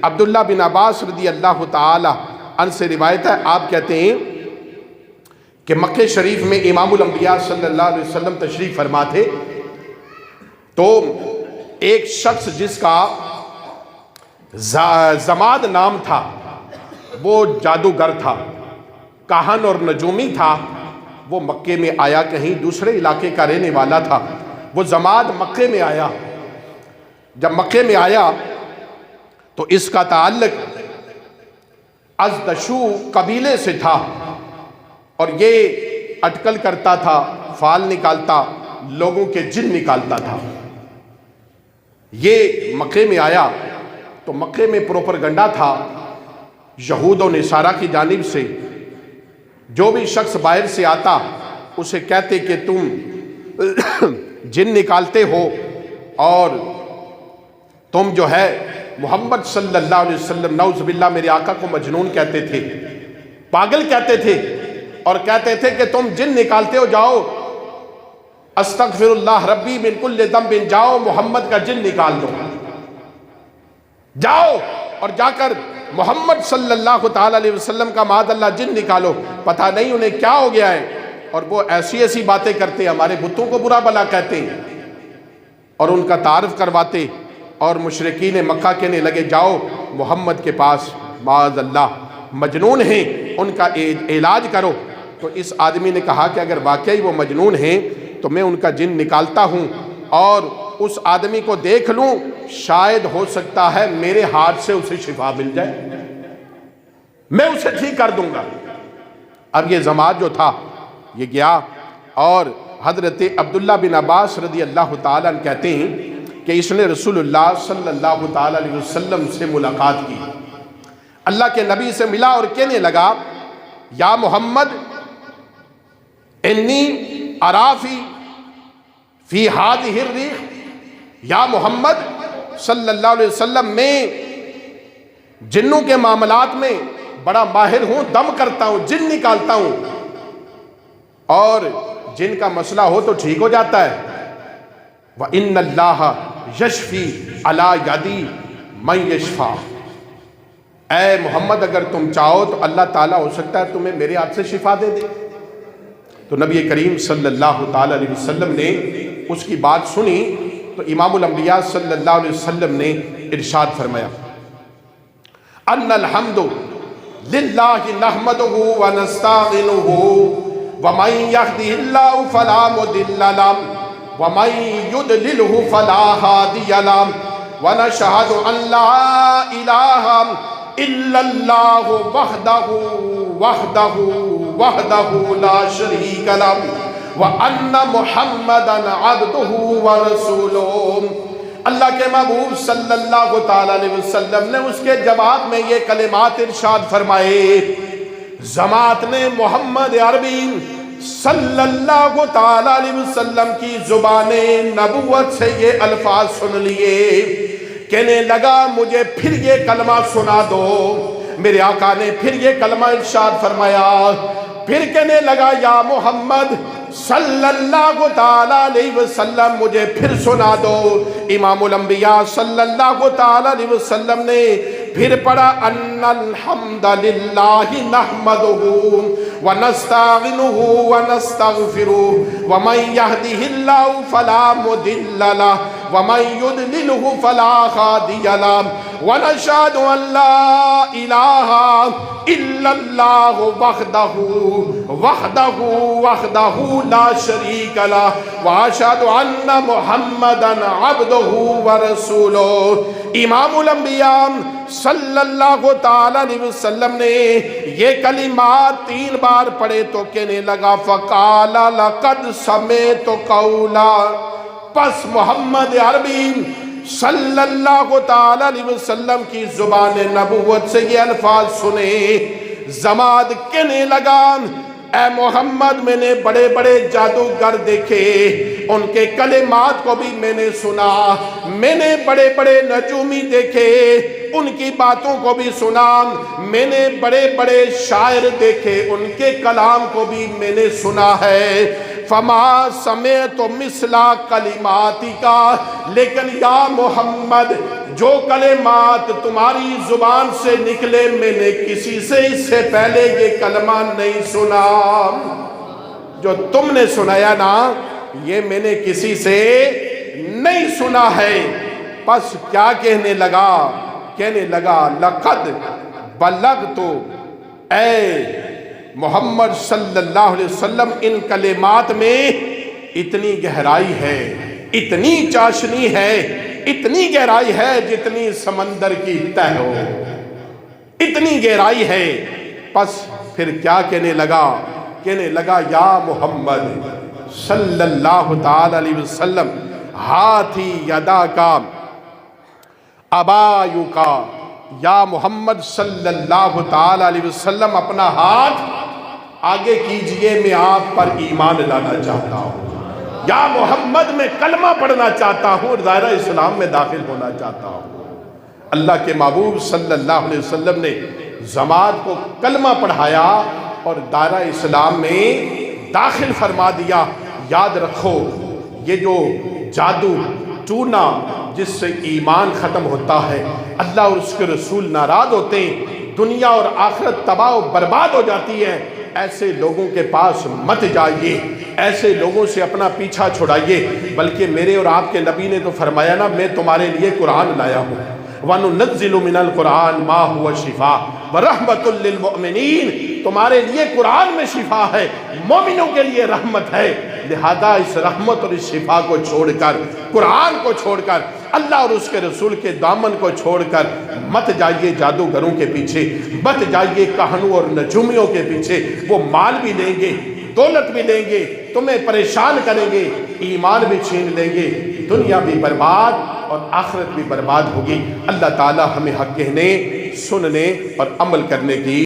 عبداللہ بن عباس رضی اللہ تعالی عنہ سے روایت ہے، آپ کہتے ہیں کہ مکہ شریف میں امام الانبیاء صلی اللہ علیہ وسلم تشریف فرما تھے، تو ایک شخص جس کا زماد نام تھا، وہ جادوگر تھا، کاہن اور نجومی تھا، وہ مکے میں آیا، کہیں دوسرے علاقے کا رہنے والا تھا، وہ زماد مکے میں آیا۔ جب مکے میں آیا تو اس کا تعلق ازدشو قبیلے سے تھا، اور یہ اٹکل کرتا تھا، فال نکالتا، لوگوں کے جن نکالتا تھا۔ یہ مکے میں آیا تو مکے میں پروپرگنڈا تھا یہود و نصارہ کی جانب سے، جو بھی شخص باہر سے آتا اسے کہتے کہ تم جن نکالتے ہو، اور تم جو ہے محمد صلی اللہ علیہ وسلم، نعوذ باللہ، میرے آقا کو مجنون کہتے تھے، پاگل کہتے تھے، اور کہتے تھے کہ تم جن نکالتے ہو، جاؤ استغفر اللہ ربی من کل ذنب، جاؤ محمد کا جن نکال دو، جاؤ اور جا کر محمد صلی اللہ تعالی علیہ وسلم کا معاذ اللہ جن نکالو۔ پتہ نہیں انہیں کیا ہو گیا ہے، اور وہ ایسی ایسی باتیں کرتے، ہمارے بتوں کو برا بلا کہتے، اور ان کا تعارف کرواتے، اور مشرکین مکہ کہنے لگے جاؤ محمد کے پاس، معاذ اللہ مجنون ہیں، ان کا علاج کرو۔ تو اس آدمی نے کہا کہ اگر واقعی وہ مجنون ہیں تو میں ان کا جن نکالتا ہوں اور اس آدمی کو دیکھ لوں، شاید ہو سکتا ہے میرے ہاتھ سے اسے شفا مل جائے، میں اسے ٹھیک کر دوں گا۔ اب یہ زماد جو تھا یہ گیا، اور حضرت عبداللہ بن عباس رضی اللہ تعالیٰ عنہ کہتے ہیں کہ اس نے رسول اللہ صلی اللہ تعالیٰ علیہ وسلم سے ملاقات کی، اللہ کے نبی سے ملا اور کہنے لگا یا محمد انی ارافی فی ہذہ الریح، یا محمد صلی اللہ علیہ وسلم، میں جنوں کے معاملات میں بڑا ماہر ہوں، دم کرتا ہوں، جن نکالتا ہوں، اور جن کا مسئلہ ہو تو ٹھیک ہو جاتا ہے۔ وَإِنَّ اللَّهَ يَشْفِي عَلَى يَدِي مَن يَشْفَى، اے محمد اگر تم چاہو تو اللہ تعالیٰ ہو سکتا ہے تمہیں میرے ہاتھ سے شفا دے دے۔ تو نبی کریم صلی اللہ تعالیٰ علیہ وسلم نے اس کی بات سنی، تو امام الانبیاء صلی اللہ علیہ وسلم نے ارشاد فرمایا ان الحمد للہ نحمدہ ونستعینہ ومن یہدہ اللہ فلا مضل لہ ومن یضللہ فلا ہادی لہ ونشہد ان لا الہ الا اللہ وحدہ لا شریک لہ وَأَنَّ مُحَمَّدًا عَبْدُهُ وَرَسُولُهُ۔ اللہ کے محبوب صلی اللہ تعالیٰ علیہ وسلم نے اس کے جواب میں یہ کلمات ارشاد فرمائے۔ زمات نے محمد عربی صلی اللہ تعالیٰ علیہ وسلم کی زبان نبوت سے یہ الفاظ سن لیے، کہنے لگا مجھے پھر یہ کلمہ سنا دو۔ میرے آقا نے پھر یہ کلمہ ارشاد فرمایا، پھر کہنے لگا یا محمد صلی اللہ تعالیٰ علیہ وسلم مجھے پھر سنا دو۔ امام الانبیاء صلی اللہ تعالیٰ علیہ وسلم نے پھر پڑھا ان الحمد للہ نحمدہ ونستعینہ ونستغفرہ ومن یہدہ اللہ فلا مضل لہ ومن یضللہ فلا ہادی لہ ونشہد ان لا الہ الا اللہ وحدہ لا شریک لہ واشہد ان محمدا عبدہ ورسولہ۔ امام الانبیاء صلی اللہ تعالیٰ علیہ وسلم نے یہ کلمات 3 بار پڑھے تو کہنے لگا فقال لقد سمعت قولا، پس محمد عربی صلی اللہ تعالیٰ علیہ وسلم کی زبان نبوت سے یہ الفاظ سنے۔ زماد کہنے لگا اے محمد میں نے بڑے بڑے جادوگر دیکھے، ان کے کلمات کو بھی میں نے سنا، میں نے بڑے بڑے نجومی دیکھے، ان کی باتوں کو بھی سنا، میں نے بڑے بڑے شاعر دیکھے، ان کے کلام کو بھی میں نے سنا ہے۔ فما سمعت مثل کلماتک، لیکن یا محمد جو کلمات تمہاری زبان سے نکلے میں نے کسی سے اس سے پہلے یہ کلمہ نہیں سنا، جو تم نے سنایا نا یہ میں نے کسی سے نہیں سنا ہے۔ پس کیا کہنے لگا لقد بلغت، اے محمد صلی اللہ علیہ وسلم ان کلمات میں اتنی گہرائی ہے، اتنی چاشنی ہے، اتنی گہرائی ہے جتنی سمندر کی تہ ہو، اتنی گہرائی ہے۔ پس پھر کیا کہنے لگا یا محمد صلی اللہ تعالی علیہ وسلم ہاتھی یدا کا ابایو کا، یا محمد صلی اللہ تعالی علیہ وسلم اپنا ہاتھ آگے کیجئے، میں آپ پر ایمان لانا چاہتا ہوں، یا محمد میں کلمہ پڑھنا چاہتا ہوں اور دائرہ اسلام میں داخل ہونا چاہتا ہوں۔ اللہ کے محبوب صلی اللہ علیہ وسلم نے جماعت کو کلمہ پڑھایا اور دائرہ اسلام میں داخل فرما دیا۔ یاد رکھو یہ جو جادو ٹونا جس سے ایمان ختم ہوتا ہے، اللہ اور اس کے رسول ناراض ہوتے ہیں، دنیا اور آخرت تباہ و برباد ہو جاتی ہے، ایسے لوگوں کے پاس مت جائیے، ایسے لوگوں سے اپنا پیچھا چھڑائیے، بلکہ میرے اور آپ کے نبی نے تو فرمایا نا میں تمہارے لیے قرآن لایا ہوں، وَنُنَزِّلُ مِنَ الْقُرْآنِ مَا هُوَ شِفَاءٌ وَرَحْمَةٌ لِّلْمُؤْمِنِينَ، تمہارے لیے قرآن میں شفا ہے، مومنوں کے لیے رحمت ہے، لہذا اس رحمت اور اس شفا کو چھوڑ کر، قرآن کو چھوڑ کر، اللہ اور اس کے رسول کے دامن کو چھوڑ کر مت جائیے جادوگروں کے پیچھے، مت جائیے کہنوں اور نجومیوں کے پیچھے، وہ مال بھی لیں گے، دولت بھی لیں گے، تمہیں پریشان کریں گے، ایمان بھی چھین لیں گے، دنیا بھی برباد اور آخرت بھی برباد ہوگی۔ اللہ تعالی ہمیں حق کہنے، سننے اور عمل کرنے کی